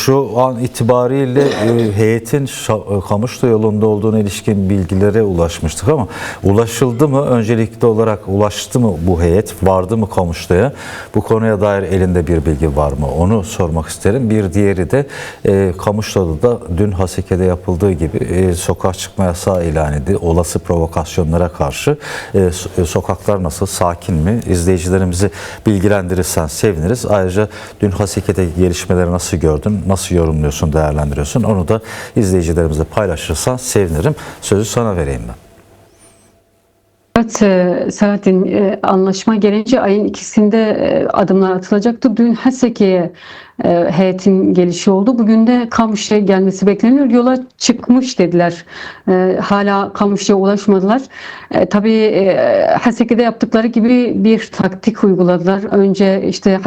Şu an itibariyle heyetin Kamışlı yolunda olduğuna ilişkin bilgilere ulaşmıştık ama ulaşıldı mı? Öncelikli olarak ulaştı mı bu heyet? Vardı mı Kamışlı'ya? Bu konuya dair elinde bir bilgi var mı? Onu sormak isterim. Bir diğeri de Kamışlı'da dün Haseke'de yapıldığı gibi sokağa çıkma yasağı ilan edildi. Olası provokasyonlara karşı sokaklar nasıl? Sakin mi? İzleyicilerimizi bilgilendirirsen seviniriz. Ayrıca dün Haseke'de gelişmeleri nasıl gördün? Nasıl yorumluyorsun, değerlendiriyorsun? Onu da izleyicilerimizle paylaşırsan sevinirim. Sözü sana vereyim ben. Evet Selahattin, anlaşma gelince ayın ikisinde adımlar atılacaktı. Dün Haseke'ye heyetin gelişi oldu. Bugün de Kamışlı'ya gelmesi bekleniyor. Yola çıkmış dediler. Hala Kamışlı'ya ulaşmadılar. Tabii Haseke'de yaptıkları gibi bir taktik uyguladılar. Önce işte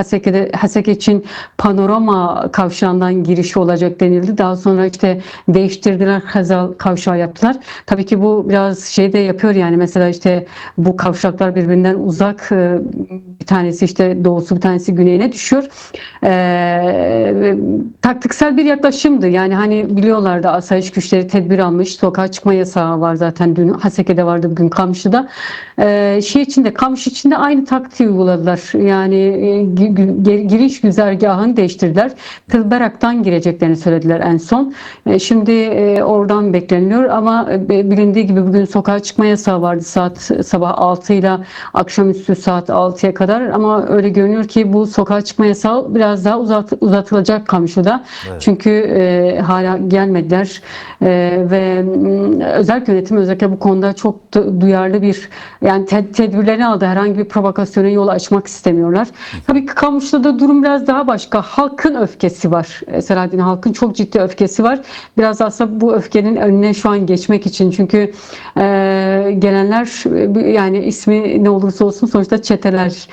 Haseke için panorama kavşağından girişi olacak denildi. Daha sonra işte değiştirdiler, Hazal kavşağı yaptılar. Tabii ki bu biraz şey de yapıyor, yani mesela işte bu kavşaklar birbirinden uzak. Bir tanesi işte doğusu, bir tanesi güneyine düşüyor. Taktiksel bir yaklaşımdı. Yani hani biliyorlardı, asayiş güçleri tedbir almış. Sokağa çıkma yasağı var zaten. Dün Haseke'de vardı, bugün Kamışlı'da. Kamış içinde aynı taktiği uyguladılar. Yani giriş güzergahını değiştirdiler. Kızberak'tan gireceklerini söylediler en son. Şimdi oradan bekleniyor ama bilindiği gibi bugün sokağa çıkma yasağı vardı sabah 6 ile akşamüstü saat 6'ya kadar, ama öyle görünüyor ki bu sokağa çıkma yasağı biraz daha uzatılacak Kamışlı'da. Evet. Çünkü hala gelmediler ve özel yönetim özellikle bu konuda çok duyarlı bir, yani tedbirlerini aldı. Herhangi bir provokasyona yol açmak istemiyorlar. Tabii ki Kamışlı'da durum biraz daha başka. Halkın öfkesi var. Selahattin, halkın çok ciddi öfkesi var. Biraz aslında bu öfkenin önüne şu an geçmek için, çünkü gelenler, yani ismi ne olursa olsun sonuçta çeteler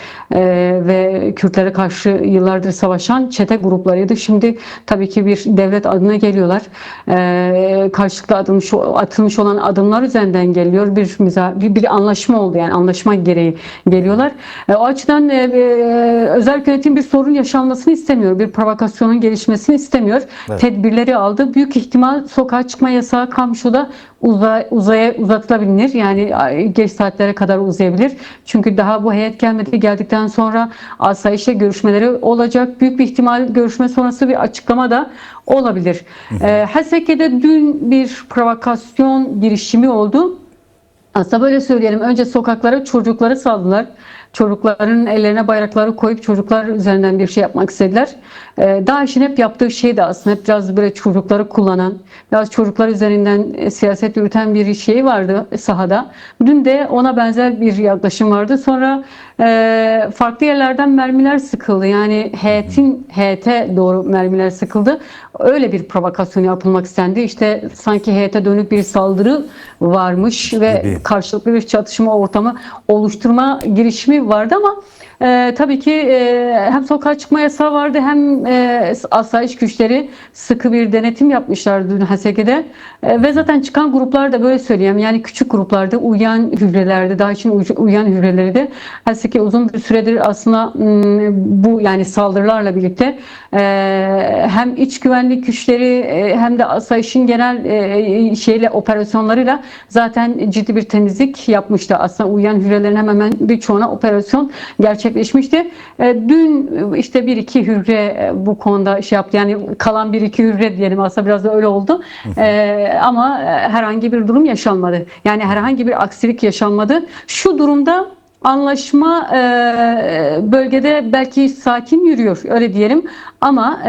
ve Kürtlere karşı yıllardır savaşan çete gruplarıydı. Şimdi tabii ki bir devlet adına geliyorlar. Karşılıklı atılmış olan adımlar üzerinden geliyor. Bir anlaşma oldu, yani anlaşma gereği geliyorlar. O açıdan özel yönetim bir sorun yaşanmasını istemiyor. Bir provokasyonun gelişmesini istemiyor. Evet. Tedbirleri aldı. Büyük ihtimal sokağa çıkma yasağı Kamışlı'da uzatılabilir. Yani geç saatlere kadar uzayabilir. Çünkü daha bu heyet gelmedi. Geldikten sonra asayişle görüşmeleri olacak. Büyük bir ihtimal görüşme sonrası bir açıklama da olabilir. Haseke'de dün bir provokasyon girişimi oldu. Aslında böyle söyleyelim. Önce sokaklara çocukları saldılar. Çocukların ellerine bayrakları koyup çocuklar üzerinden bir şey yapmak istediler. DAEŞ'in hep yaptığı şey de aslında hep biraz böyle çocukları kullanan, biraz çocuklar üzerinden siyaset yürüten bir şey vardı sahada. Dün de ona benzer bir yaklaşım vardı. Sonra farklı yerlerden mermiler sıkıldı. Yani heyete doğru mermiler sıkıldı. Öyle bir provokasyon yapılmak istendi. İşte sanki heyete dönük bir saldırı varmış ve karşılıklı bir çatışma ortamı oluşturma girişimi vardı ama tabii ki hem sokağa çıkma yasağı vardı, hem asayiş güçleri sıkı bir denetim yapmışlardı dün Haseke'de. Ve zaten çıkan gruplar da böyle söyleyeyim, yani küçük gruplarda, uyuyan hücrelerde, daha için uyuyan hücreleri de Haseke uzun bir süredir aslında bu yani saldırılarla birlikte hem iç güvenlik güçleri hem de asayişin genel operasyonlarıyla zaten ciddi bir temizlik yapmıştı. Aslında uyuyan hücrelerin hemen birçoğuna operasyon gerçekleşmişti. Dün işte bir iki hücre bu konuda şey yaptı. Yani kalan bir iki hücre diyelim, aslında biraz da öyle oldu. Ama herhangi bir durum yaşanmadı. Yani herhangi bir aksilik yaşanmadı. Şu durumda anlaşma bölgede belki sakin yürüyor, öyle diyelim, ama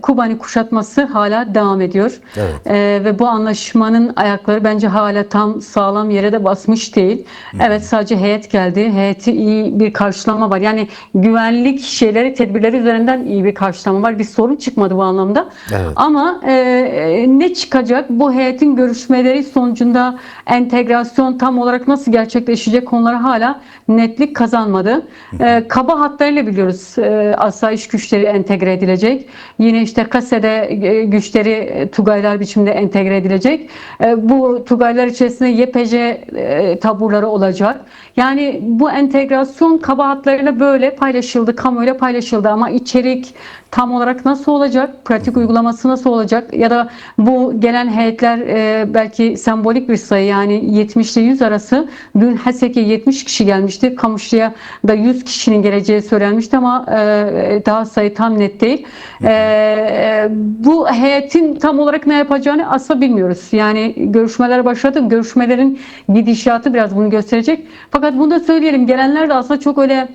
Kobani kuşatması hala devam ediyor. Evet. Ve bu anlaşmanın ayakları bence hala tam sağlam yere de basmış değil. Evet, sadece heyet geldi. Heyeti iyi bir karşılama var. Yani güvenlik tedbirleri üzerinden iyi bir karşılama var. Bir sorun çıkmadı bu anlamda. Evet. Ama ne çıkacak? Bu heyetin görüşmeleri sonucunda entegrasyon tam olarak nasıl gerçekleşecek, konuları hala netlik kazanmadı. Kaba hatlarıyla biliyoruz asayiş güçleri entegre edilecek. Yine işte Kase'de güçleri Tugaylar biçimde entegre edilecek. Bu Tugaylar içerisinde YPJ taburları olacak. Yani bu entegrasyon kaba hatlarıyla böyle paylaşıldı, kamuoyuyla paylaşıldı ama içerik tam olarak nasıl olacak, pratik uygulaması nasıl olacak ya da bu gelen heyetler belki sembolik bir sayı, yani 70 ile 100 arası. Dün HESEK'e 70 kişi gelmişti. Kamışlı'ya da 100 kişinin geleceği söylenmişti ama daha sayı tam net değil. Bu heyetin tam olarak ne yapacağını asla bilmiyoruz. Yani görüşmeler başladı. Görüşmelerin gidişatı biraz bunu gösterecek. Fakat bunu da söyleyelim. Gelenler de aslında çok öyle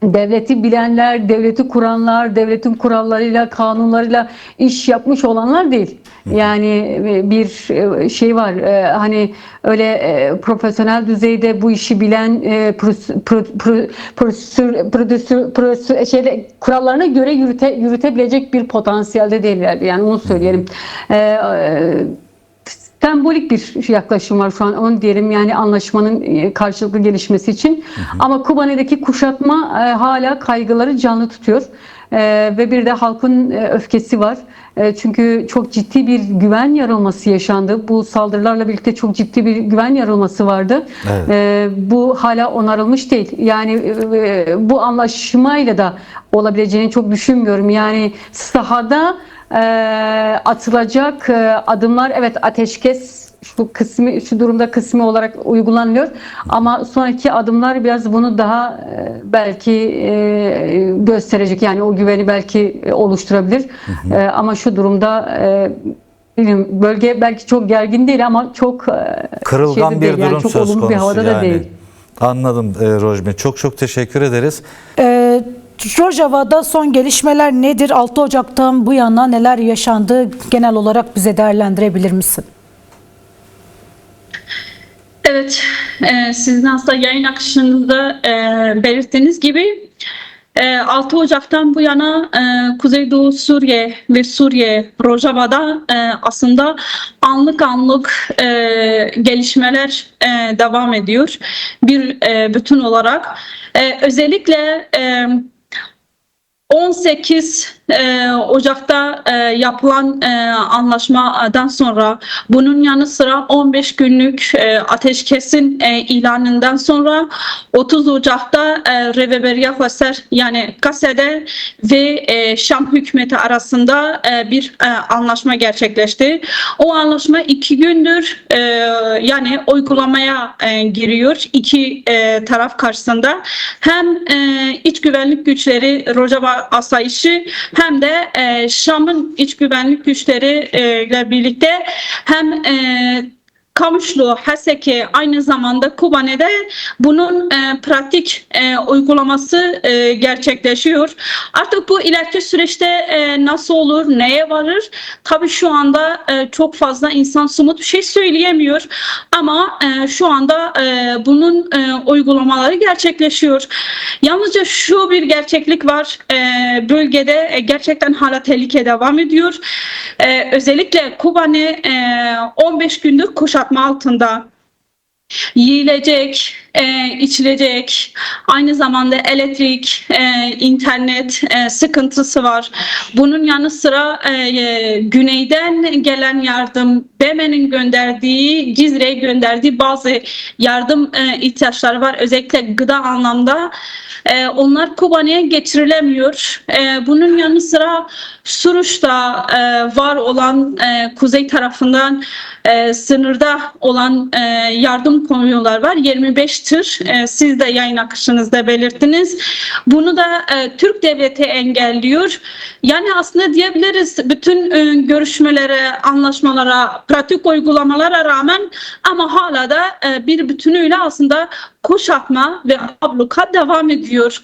devleti bilenler, devleti kuranlar, devletin kurallarıyla, kanunlarıyla iş yapmış olanlar değil. Yani bir şey var, hani öyle profesyonel düzeyde bu işi bilen, kurallarına göre yürütebilecek bir potansiyelde değiller. Yani onu söyleyelim. Sembolik bir yaklaşım var şu an, onu diyelim, yani anlaşmanın karşılıklı gelişmesi için. Ama Kobane'deki kuşatma hala kaygıları canlı tutuyor. Ve bir de halkın öfkesi var. Çünkü çok ciddi bir güven yarılması yaşandı. Bu saldırılarla birlikte çok ciddi bir güven yarılması vardı. Evet. Bu hala onarılmış değil. Yani bu anlaşmayla da olabileceğini çok düşünmüyorum. Yani sahada atılacak adımlar, evet, ateşkes şu durumda kısmi olarak uygulanıyor ama sonraki adımlar biraz bunu daha belki gösterecek, yani o güveni belki oluşturabilir. Ama şu durumda bilmiyorum, bölge belki çok gergin değil ama çok kırılgan bir durum çok söz olumlu konusu bir havada yani. da değil. Anladım Rojbin. Çok teşekkür ederiz. Rojava'da son gelişmeler nedir? 6 Ocak'tan bu yana neler yaşandı? Genel olarak bize değerlendirebilir misin? Evet, sizin aslında yayın akışınızda belirttiğiniz gibi 6 Ocak'tan bu yana Kuzeydoğu Suriye ve Suriye Rojava'da aslında anlık gelişmeler devam ediyor. Bir bütün olarak özellikle 18 Ocak'ta yapılan anlaşmadan sonra, bunun yanı sıra 15 günlük ateşkesin ilanından sonra 30 Ocak'ta Reveberiya Faser, yani Kase'de ve Şam hükümeti arasında bir anlaşma gerçekleşti. O anlaşma 2 gündür yani uygulamaya giriyor iki taraf karşısında. Hem iç güvenlik güçleri Rojava asayişi hem de Şam'ın iç güvenlik güçleriyle birlikte hem Kamışlı, HESEK'e, aynı zamanda Kobane'de bunun pratik uygulaması gerçekleşiyor. Artık bu ileriki süreçte nasıl olur, neye varır? Tabii şu anda çok fazla insan somut bir şey söyleyemiyor. Ama şu anda bunun uygulamaları gerçekleşiyor. Yalnızca şu bir gerçeklik var. Bölgede gerçekten hala tehlike devam ediyor. Özellikle Kobane 15 gündür kuşatma altında. Yiyilecek, içilecek, aynı zamanda elektrik, internet sıkıntısı var. Bunun yanı sıra güneyden gelen yardım, BM'nin gönderdiği, Cizre'ye gönderdiği bazı yardım ihtiyaçları var. Özellikle gıda anlamda. Onlar Kobane'ye geçirilemiyor. Bunun yanı sıra Suruç'ta var olan kuzey tarafından sınırda olan yardım kamyonlar var. 25 tır. Siz de yayın akışınızda belirttiniz. Bunu da Türk devleti engelliyor. Yani aslında diyebiliriz bütün görüşmelere, anlaşmalara, pratik uygulamalara rağmen ama hala da bir bütünüyle aslında kuşatma ve abluka devam ediyor.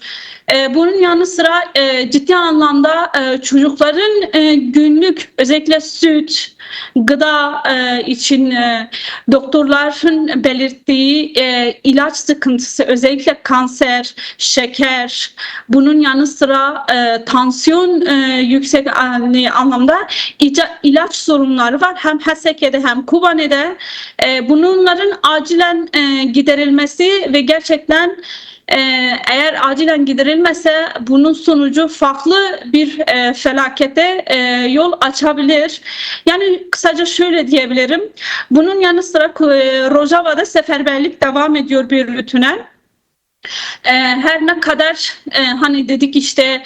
Bunun yanı sıra ciddi anlamda çocukların günlük özellikle süt, gıda için doktorların belirttiği ilaç sıkıntısı, özellikle kanser, şeker, bunun yanı sıra tansiyon yüksek anlamda ilaç sorunları var. Hem HESEK'de hem Kobane'de bunların acilen giderilmesi ve gerçekten eğer acilen giderilmese bunun sonucu farklı bir felakete yol açabilir. Yani kısaca şöyle diyebilirim. Bunun yanı sıra Rojava'da seferberlik devam ediyor bir bütünen. Her ne kadar hani dedik işte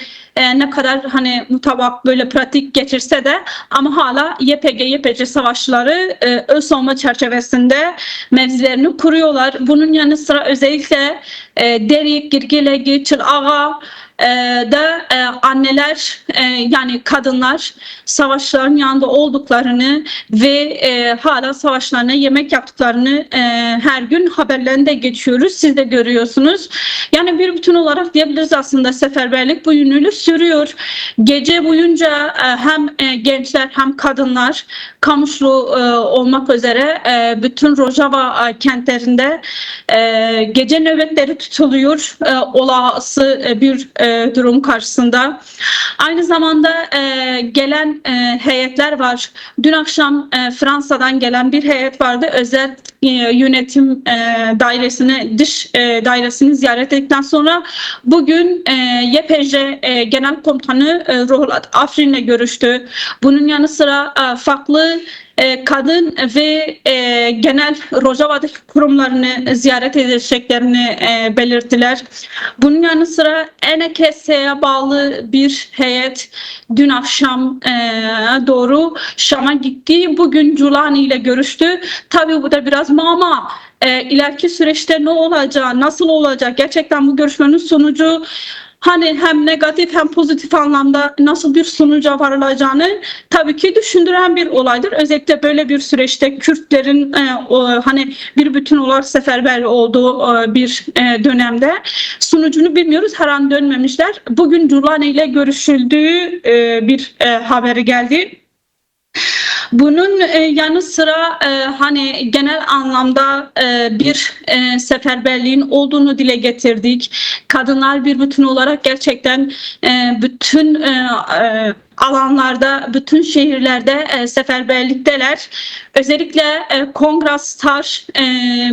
ne kadar hani mutabak böyle pratik geçirse de ama hala YPG savaşçıları öz savunma çerçevesinde mevzilerini kuruyorlar. Bunun yanı sıra özellikle Derik, Girgilegi, Çılağa da anneler yani kadınlar savaşların yanında olduklarını ve hala savaşlarına yemek yaptıklarını her gün haberlerinde geçiyoruz. Siz de görüyorsunuz. Yani bir bütün olarak diyebiliriz aslında seferberlik bu yönüyle sürüyor. Gece boyunca hem gençler hem kadınlar Kamışlı olmak üzere bütün Rojava kentlerinde gece nöbetleri tutuluyor olası bir durum karşısında. Aynı zamanda gelen heyetler var. Dün akşam Fransa'dan gelen bir heyet vardı. Özel yönetim dış dairesini ziyaret ettikten sonra bugün YPJ Genel Komutanı Rohlat Afrin'le görüştü. Bunun yanı sıra farklı kadın ve genel Rojava'daki kurumlarını ziyaret edeceklerini belirttiler. Bunun yanı sıra NKS'ye bağlı bir heyet dün akşam doğru Şam'a gitti. Bugün Culani ile görüştü. Tabii bu da biraz muamma. İleriki süreçte ne olacak, nasıl olacak? Gerçekten bu görüşmenin sonucu hani hem negatif hem pozitif anlamda nasıl bir sonuca varılacağını tabii ki düşündüren bir olaydır. Özellikle böyle bir süreçte Kürtlerin hani bir bütün olarak seferber olduğu bir dönemde sonucunu bilmiyoruz. Her an dönmemişler. Bugün Culani ile görüşüldüğü bir haberi geldi. Bunun yanı sıra hani genel anlamda bir seferberliğin olduğunu dile getirdik. Kadınlar bir bütün olarak gerçekten bütün alanlarda, bütün şehirlerde seferberlikteler. Özellikle Kongrastar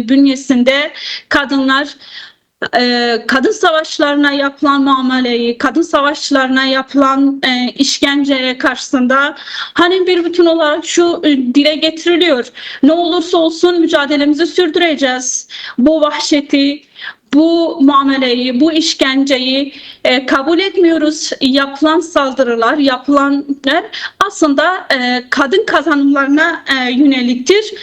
bünyesinde kadınlar kadın savaşlarına yapılan muameleyi, kadın savaşçılarına yapılan işkence karşısında hani bir bütün olarak şu dile getiriliyor. Ne olursa olsun mücadelemizi sürdüreceğiz. Bu vahşeti, bu muameleyi, bu işkenceyi kabul etmiyoruz. Yapılan saldırılar, yapılanlar aslında kadın kazanımlarına yöneliktir.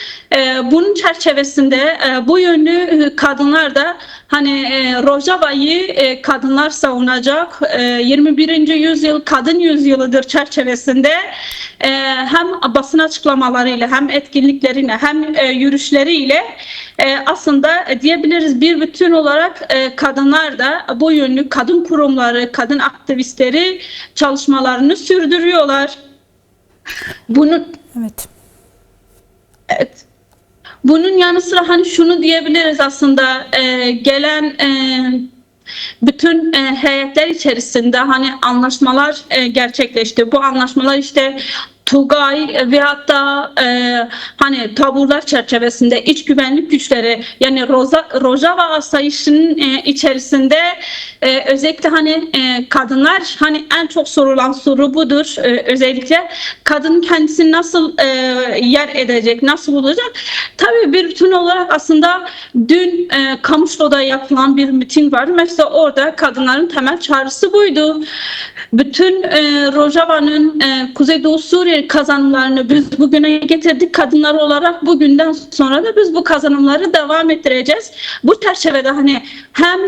Bunun çerçevesinde bu yönlü kadınlar da hani Rojava'yı kadınlar savunacak 21. yüzyıl kadın yüzyılıdır çerçevesinde hem basın açıklamalarıyla hem etkinlikleriyle hem yürüyüşleriyle aslında diyebiliriz bir bütün olarak kadınlar da bu yönlü kadın kurumları, kadın aktivistleri çalışmalarını sürdürüyorlar. Evet. Evet. Bunun yanı sıra hani şunu diyebiliriz aslında gelen bütün heyetler içerisinde hani anlaşmalar gerçekleşti. Bu anlaşmalar işte Tugay ve hatta hani taburlar çerçevesinde iç güvenlik güçleri yani Rojava asayişinin içerisinde özellikle hani kadınlar hani en çok sorulan soru budur. Özellikle kadın kendisini nasıl yer edecek, nasıl olacak? Tabii bir bütün olarak aslında dün Kamışlı'da yapılan bir miting var. Mesela orada kadınların temel çağrısı buydu. Bütün Rojava'nın Kuzeydoğu Suriye kazanımlarını biz bugüne getirdik kadınlar olarak. Bugünden sonra da biz bu kazanımları devam ettireceğiz. Bu çerçevede hani hem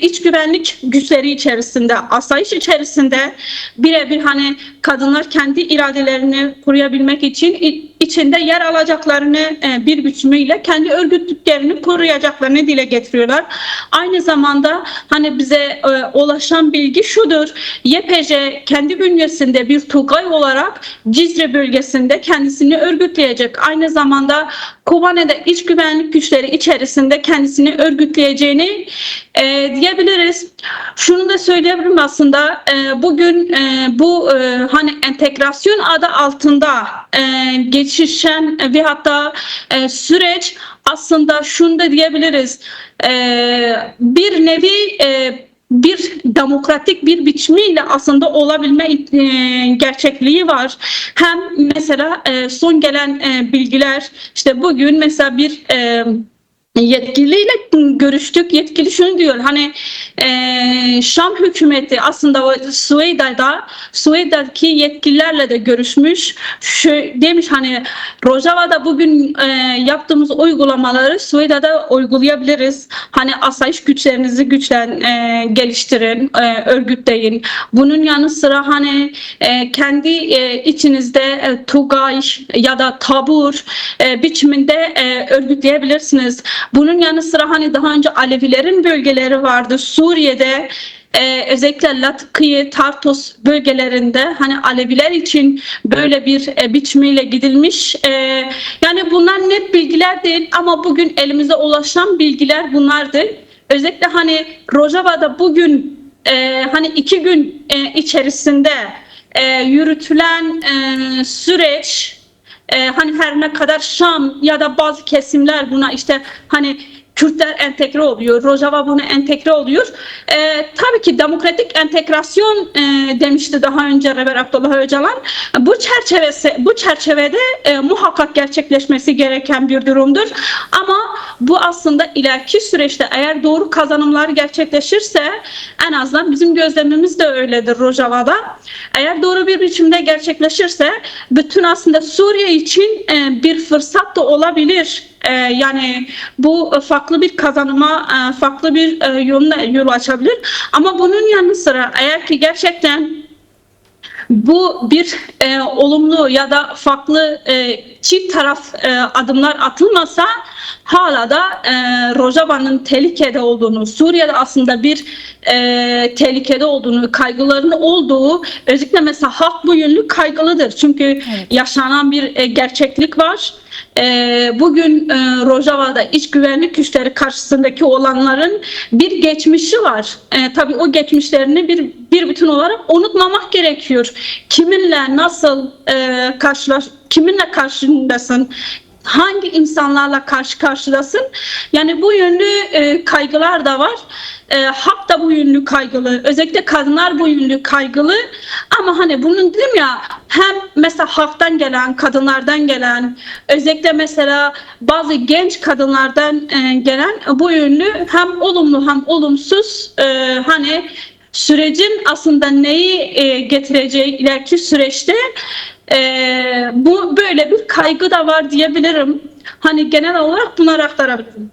iç güvenlik güçleri içerisinde, asayiş içerisinde birebir hani kadınlar kendi iradelerini koruyabilmek için içinde yer alacaklarını bir biçimiyle kendi örgütlüklerini koruyacaklarını dile getiriyorlar. Aynı zamanda hani bize ulaşan bilgi şudur. YPJ kendi bünyesinde bir Tugay olarak Cizre bölgesinde kendisini örgütleyecek. Aynı zamanda Kobane'de iç güvenlik güçleri içerisinde kendisini örgütleyeceğini diyebiliriz. Şunu da söyleyebilirim aslında bugün bu hani entegrasyon adı altında geçişen ve hatta süreç aslında şunu da diyebiliriz. Bir nevi bir demokratik bir biçimiyle aslında olabilme gerçekliği var. Hem mesela son gelen bilgiler işte bugün mesela bir yetkiliyle görüştük. Yetkili şunu diyor hani Şam hükümeti aslında Sueda'daki yetkililerle de görüşmüş. Demiş hani Rojava'da bugün yaptığımız uygulamaları Sueda'da uygulayabiliriz. Hani asayiş güçlerinizi geliştirin, örgütleyin. Bunun yanı sıra hani kendi içinizde Tugay ya da tabur biçiminde örgütleyebilirsiniz. Bunun yanı sıra hani daha önce Alevilerin bölgeleri vardı. Suriye'de özellikle Latakiye, Tartus bölgelerinde hani Aleviler için böyle bir biçimiyle gidilmiş. Yani bunlar net bilgiler değil ama bugün elimize ulaşan bilgiler bunlardı. Özellikle hani Rojava'da bugün hani 2 gün içerisinde yürütülen süreç hani her ne kadar Şam ya da bazı kesimler buna işte hani Kürtler entegre oluyor, Rojava buna entegre oluyor. Tabii ki demokratik entegrasyon demişti daha önce Rever Abdullah Öcalan. Bu çerçevede muhakkak gerçekleşmesi gereken bir durumdur. Ama bu aslında ileriki süreçte eğer doğru kazanımlar gerçekleşirse en azından bizim gözlemimiz de öyledir Rojava'da. Eğer doğru bir biçimde gerçekleşirse bütün aslında Suriye için bir fırsat da olabilir. Yani bu farklı bir kazanıma, farklı bir yol açabilir. Ama bunun yanı sıra eğer ki gerçekten bu bir olumlu ya da farklı çift taraf adımlar atılmasa hala da Rojava'nın tehlikede olduğunu, Suriye'de aslında bir tehlikede olduğunu, kaygılarının olduğu, özellikle mesela halk bu yönlü kaygılıdır. Çünkü yaşanan bir gerçeklik var. Bugün Rojava'da iç güvenlik güçleri karşısındaki olanların bir geçmişi var. Tabii o geçmişlerini bir bütün olarak unutmamak gerekiyor. Kiminle nasıl kiminle karşındasın? Hangi insanlarla karşı karşıdasın? Yani bu yönlü kaygılar da var. Halk da bu yönlü kaygılı. Özellikle kadınlar bu yönlü kaygılı. Ama hani bunun dedim ya hem mesela halktan gelen, kadınlardan gelen, özellikle mesela bazı genç kadınlardan gelen bu yönlü hem olumlu hem olumsuz hani sürecin aslında neyi getireceği ileriki süreçte bu böyle bir kaygı da var diyebilirim. Hani genel olarak bunları aktarabilirim.